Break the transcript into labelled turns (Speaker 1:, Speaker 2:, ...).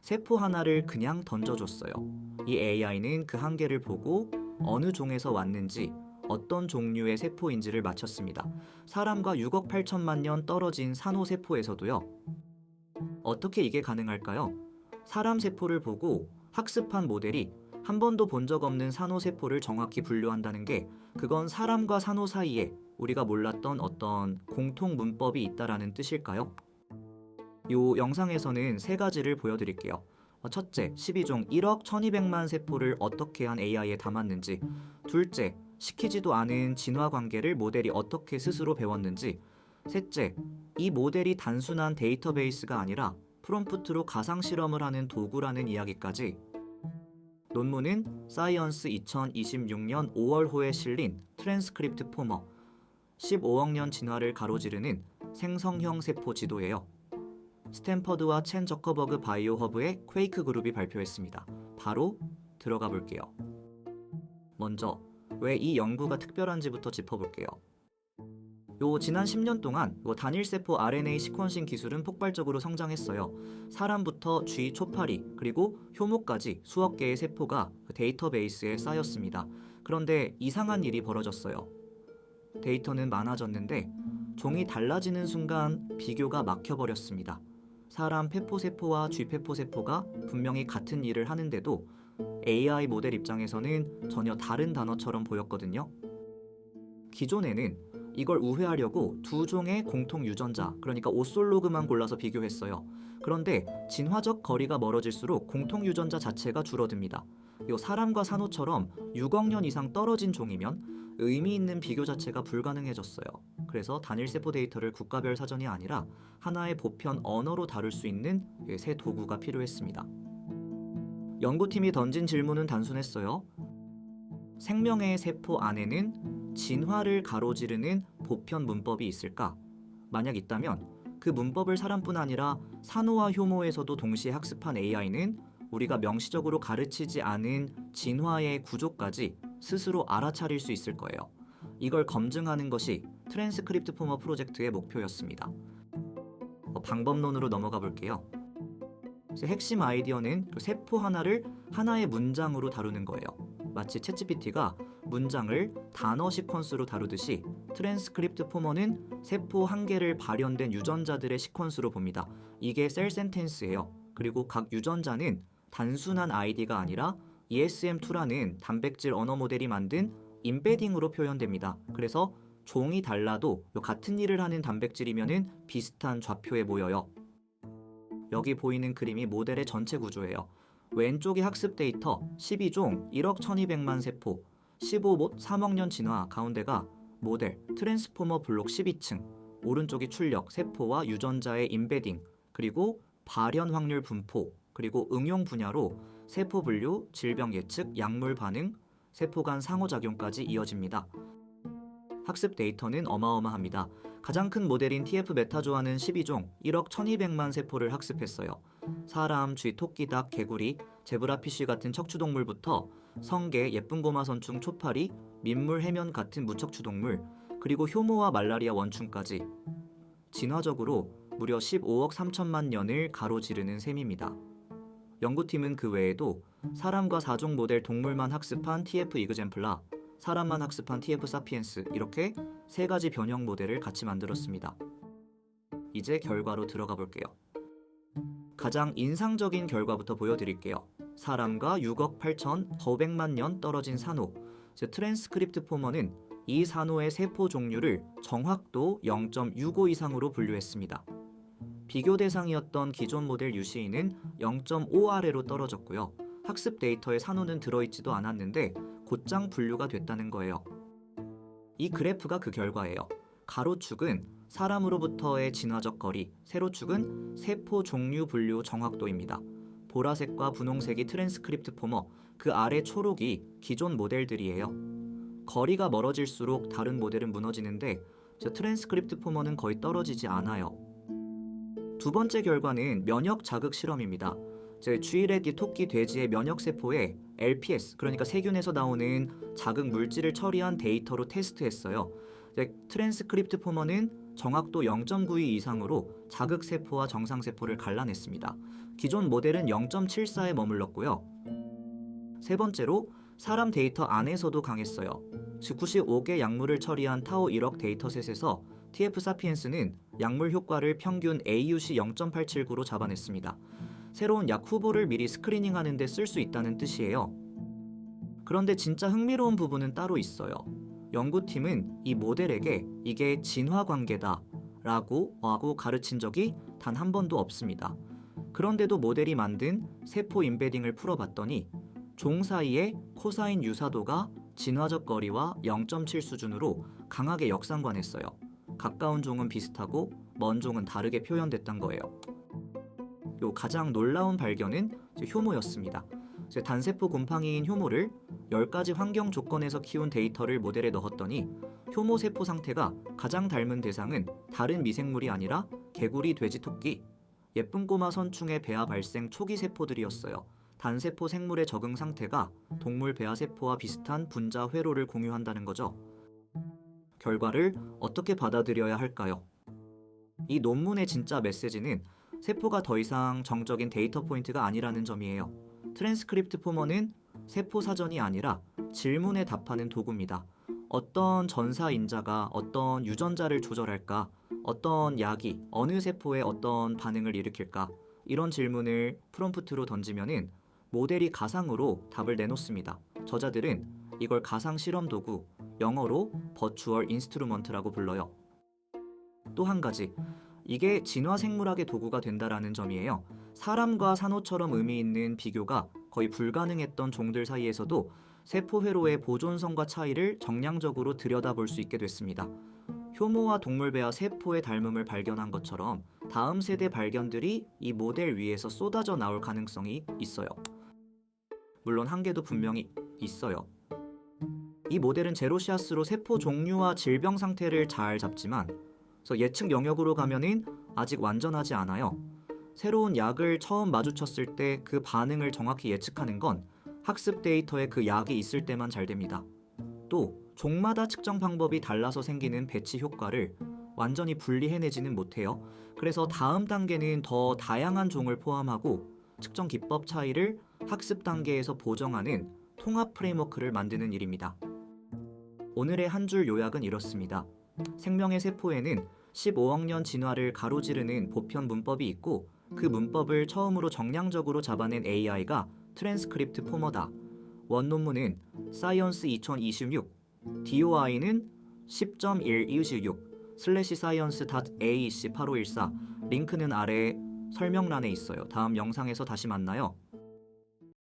Speaker 1: 세포 하나를 그냥 던져줬어요. 이 AI는 그 한계를 보고 어느 종에서 왔는지 어떤 종류의 세포인지를 맞췄습니다. 사람과 6억 8천만 년 떨어진 산호세포에서도요. 어떻게 이게 가능할까요? 사람 세포를 보고 학습한 모델이 한 번도 본 적 없는 산호세포를 정확히 분류한다는 게 그건 사람과 산호 사이에 우리가 몰랐던 어떤 공통 문법이 있다라는 뜻일까요? 요 영상에서는 세 가지를 보여드릴게요. 첫째, 12종 1억 1200만 세포를 어떻게 한 AI에 담았는지. 둘째, 시키지도 않은 진화 관계를 모델이 어떻게 스스로 배웠는지. 셋째, 이 모델이 단순한 데이터베이스가 아니라 프롬프트로 가상 실험을 하는 도구라는 이야기까지. 논문은 사이언스 2026년 5월호에 실린 트랜스크립트 포머 15억 년 진화를 가로지르는 생성형 세포 지도예요. 스탠퍼드와 첸 저커버그 바이오 허브의 퀘이크 그룹이 발표했습니다. 바로 들어가 볼게요. 먼저 왜 이 연구가 특별한지부터 짚어볼게요. 지난 10년 동안 단일세포 RNA 시퀀싱 기술은 폭발적으로 성장했어요. 사람부터 쥐, 초파리, 그리고 효모까지 수억 개의 세포가 데이터베이스에 쌓였습니다. 그런데 이상한 일이 벌어졌어요. 데이터는 많아졌는데 종이 달라지는 순간 비교가 막혀버렸습니다. 사람 페포세포와 쥐페포세포가 분명히 같은 일을 하는데도 AI 모델 입장에서는 전혀 다른 단어처럼 보였거든요. 기존에는 이걸 우회하려고 두 종의 공통 유전자, 그러니까 오솔로그만 골라서 비교했어요. 그런데 진화적 거리가 멀어질수록 공통 유전자 자체가 줄어듭니다. 사람과 산호처럼 6억 년 이상 떨어진 종이면 의미 있는 비교 자체가 불가능해졌어요. 그래서 단일세포 데이터를 국가별 사전이 아니라 하나의 보편 언어로 다룰 수 있는 새 도구가 필요했습니다. 연구팀이 던진 질문은 단순했어요. 생명의 세포 안에는 진화를 가로지르는 보편 문법이 있을까? 만약 있다면 그 문법을 사람뿐 아니라 산호와 효모에서도 동시에 학습한 AI는 우리가 명시적으로 가르치지 않은 진화의 구조까지 스스로 알아차릴 수 있을 거예요. 이걸 검증하는 것이 트랜스크립트 포머 프로젝트의 목표였습니다. 방법론으로 넘어가 볼게요. 핵심 아이디어는 세포 하나를 하나의 문장으로 다루는 거예요. 마치 챗GPT가 문장을 단어 시퀀스로 다루듯이 트랜스크립트 포머는 세포 한 개를 발현된 유전자들의 시퀀스로 봅니다. 이게 셀 센텐스예요. 그리고 각 유전자는 단순한 아이디가 아니라 ESM2라는 단백질 언어 모델이 만든 임베딩으로 표현됩니다. 그래서 종이 달라도 같은 일을 하는 단백질이면은 비슷한 좌표에 모여요. 여기 보이는 그림이 모델의 전체 구조예요. 왼쪽이 학습 데이터 12종 1억 1200만 세포 15못 3억 년 진화, 가운데가 모델 트랜스포머 블록 12층, 오른쪽이 출력 세포와 유전자의 임베딩, 그리고 발현 확률 분포, 그리고 응용 분야로 세포 분류, 질병 예측, 약물 반응, 세포 간 상호작용까지 이어집니다. 학습 데이터는 어마어마합니다. 가장 큰 모델인 TF 메타조아는 12종 1억 1200만 세포를 학습했어요. 사람, 쥐, 토끼, 닭, 개구리, 제브라피쉬 같은 척추동물부터 성게, 예쁜 고마선충, 초파리, 민물, 해면 같은 무척추동물, 그리고 효모와 말라리아 원충까지 진화적으로 무려 15억 3천만 년을 가로지르는 셈입니다. 연구팀은 그 외에도 사람과 4종 모델 동물만 학습한 TF 이그젠플라, 사람만 학습한 TF 사피엔스, 이렇게 세 가지 변형 모델을 같이 만들었습니다. 이제 결과로 들어가 볼게요. 가장 인상적인 결과부터 보여드릴게요. 사람과 6억 8,900만 년 떨어진 산호, 즉 트랜스크립트 포머는 이 산호의 세포 종류를 정확도 0.65 이상으로 분류했습니다. 비교 대상이었던 기존 모델 UCE는 0.5 아래로 떨어졌고요. 학습 데이터에 산호는 들어있지도 않았는데 곧장 분류가 됐다는 거예요. 이 그래프가 그 결과예요. 가로축은 사람으로부터의 진화적 거리, 세로축은 세포 종류 분류 정확도입니다. 보라색과 분홍색이 트랜스크립트 포머, 그 아래 초록이 기존 모델들이에요. 거리가 멀어질수록 다른 모델은 무너지는데 트랜스크립트 포머는 거의 떨어지지 않아요. 두 번째 결과는 면역 자극 실험입니다. 쥐레디, 토끼, 돼지의 면역세포에 LPS, 그러니까 세균에서 나오는 자극 물질을 처리한 데이터로 테스트했어요. 트랜스크립트 포머는 정확도 0.92 이상으로 자극세포와 정상세포를 갈라냈습니다. 기존 모델은 0.74에 머물렀고요. 세 번째로 사람 데이터 안에서도 강했어요. 95개 약물을 처리한 타오 1억 데이터셋에서 TF 사피엔스는 약물 효과를 평균 AUC 0.879로 잡아냈습니다. 새로운 약 후보를 미리 스크리닝하는 데 쓸 수 있다는 뜻이에요. 그런데 진짜 흥미로운 부분은 따로 있어요. 연구팀은 이 모델에게 이게 진화관계다 라고 가르친 적이 단 한 번도 없습니다. 그런데도 모델이 만든 세포 임베딩을 풀어봤더니 종 사이의 코사인 유사도가 진화적 거리와 0.7 수준으로 강하게 역상관했어요. 가까운 종은 비슷하고 먼 종은 다르게 표현됐던 거예요. 요 가장 놀라운 발견은 효모였습니다. 단세포 곰팡이인 효모를 10가지 환경 조건에서 키운 데이터를 모델에 넣었더니 효모 세포 상태가 가장 닮은 대상은 다른 미생물이 아니라 개구리, 돼지, 토끼, 예쁜 꼬마 선충의 배아 발생 초기 세포들이었어요. 단세포 생물의 적응 상태가 동물 배아 세포와 비슷한 분자 회로를 공유한다는 거죠. 결과를 어떻게 받아들여야 할까요? 이 논문의 진짜 메시지는 세포가 더 이상 정적인 데이터 포인트가 아니라는 점이에요. 트랜스크립트 포머는 세포 사전이 아니라 질문에 답하는 도구입니다. 어떤 전사인자가 어떤 유전자를 조절할까? 어떤 약이 어느 세포에 어떤 반응을 일으킬까? 이런 질문을 프롬프트로 던지면은 모델이 가상으로 답을 내놓습니다. 저자들은 이걸 가상 실험 도구, 영어로 버추얼 인스트루먼트라고 불러요. 또 한 가지, 이게 진화 생물학의 도구가 된다라는 점이에요. 사람과 산호처럼 의미 있는 비교가 거의 불가능했던 종들 사이에서도 세포 회로의 보존성과 차이를 정량적으로 들여다볼 수 있게 됐습니다. 효모와 동물배아 세포의 닮음을 발견한 것처럼 다음 세대 발견들이 이 모델 위에서 쏟아져 나올 가능성이 있어요. 물론 한계도 분명히 있어요. 이 모델은 제로시아스로 세포 종류와 질병 상태를 잘 잡지만 예측 영역으로 가면은 아직 완전하지 않아요. 새로운 약을 처음 마주쳤을 때 그 반응을 정확히 예측하는 건 학습 데이터에 그 약이 있을 때만 잘 됩니다. 또 종마다 측정 방법이 달라서 생기는 배치 효과를 완전히 분리해내지는 못해요. 그래서 다음 단계는 더 다양한 종을 포함하고 측정 기법 차이를 학습 단계에서 보정하는 통합 프레임워크를 만드는 일입니다. 오늘의 한 줄 요약은 이렇습니다. 생명의 세포에는 15억 년 진화를 가로지르는 보편 문법이 있고 그 문법을 처음으로 정량적으로 잡아낸 AI가 트랜스크립트 포머다. 원논문은 사이언스 2026, DOI는 10.1226, science.ac8514, 링크는 아래 설명란에 있어요. 다음 영상에서 다시 만나요.